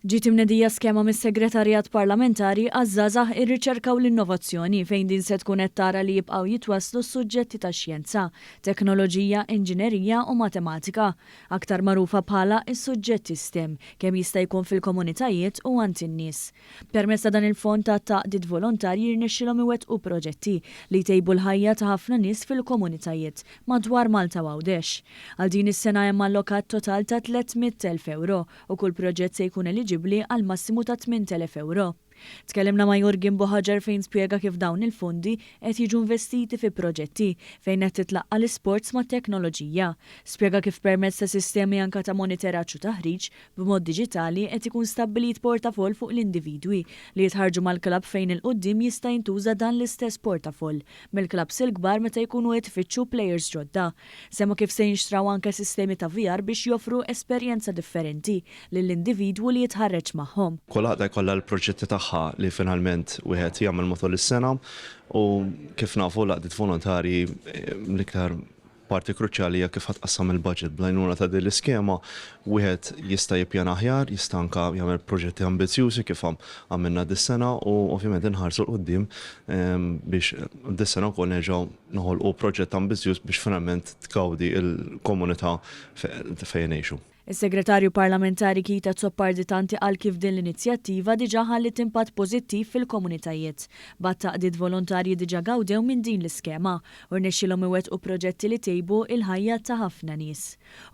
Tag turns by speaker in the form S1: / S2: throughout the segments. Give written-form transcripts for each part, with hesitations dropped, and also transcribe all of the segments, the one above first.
S1: Ġiet imnedija skema mis-Segretarjat Parlamentari għaż-żgħażagħ ir-riċerka u l-innovazzjoni fejn din se tkun qed tara li jibqgħu jitwasslu s-suġġetti tax-xjenza, teknoloġija, inġinerija u matematika, aktar magħrufa bħala s-suġġetti STEM kemm jista' jkun fil-komunitajiet u għand in-nies. Permezz ta' dan il-fond ta' taqdiet volontarji jirnexxilhom iwettqu proġetti li jtejbu l-ħajja ta' ħafna nies fil-komunitajiet madwar Malta u Għawdex. Għal din is-sena hemm allokat total ta' 300,000 euro u kull proġett se jkun eliġibbli għal massimu ta' 8,000 euro. Tkellimna ma' Jurgen Boħaġer fejn spjega kif dawn il-fondi qed jiġu investiti fi proġetti fejn qed titlaqqa l-isports mat-teknoloġija. Spjega kif permezz ta' sistemi anke ta' monitoraġġ u taħriġ b'mod diġitali qed ikun stabbilit portafoll fuq l-individwi li jitħarġu mal-klabb fejn il-qudiem jista' jintuża dan l-istess portafoll mill-klabs il-kbar meta jkunu qed ifittxu plejers ġodda. Semmu kif se jinxtraw anke sistemi ta' VR biex joffru esperjenza differenti lill-individwu li jitħarreġ magħhom.
S2: Kulħadd jkollha l-proġetti tagħha li finalment wieħed jagħmel matul is-sena u kif nafu laqdiet volontarji l-iktar parti kruċjali hija kif ħatqassam il-budget bl-għajnuna ta' din l-iskema wieħed jista' jippjana aħjar, jista' anke jagħmel proġetti ambizzjużi kif għamilna dis-sena u ovvjament inħarsu l-qudiem biex dis-sena wkoll nerġgħu noħolqu proġett ambizzjuż biex finalment tkawdi l-komunità fejn ngħixu.
S1: Is-Segretarju Parlamentari Kita Zopparditanti qal kif din l-inizjattiva diġà ħallit impatt pożittiv fil-komunitajiet. B'taqdiet volontarji diġà gawdew minn din l-iskema u rnexxilhom iwettqu proġetti li tejbu il-ħajja ta' ħafna nies.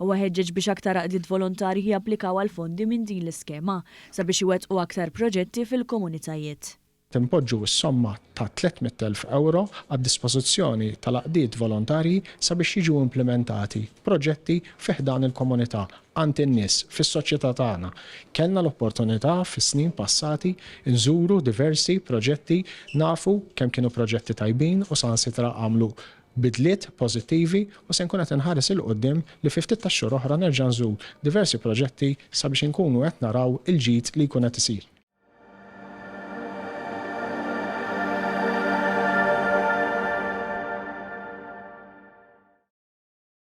S1: U ħeġġeġ biex aktar għaqdiet volontarji japplikaw għal fondi minn din l-iskema sabiex iwettqu aktar proġetti fil-komunitajiet.
S3: Timpoġġu s-somma ta' 300,000 euro għad dispożizzjoni tal-aqdiet volontarji sabiex jiġu implementati proġetti fih dan il-komunità għand in-nies fis-soċjetà tagħna. Kellna l-opportunità fis-snin passati nżuru diversi proġetti nafu kemm kienu proġetti tajbin u sansitra għamlu bidliet pożittivi u se nkun qed inħares il-qudiem li fi ftit tax-xhur oħra nerġa' nżur diversi proġetti sabiex inkunu qed naraw il-ġid li jkun qed isir.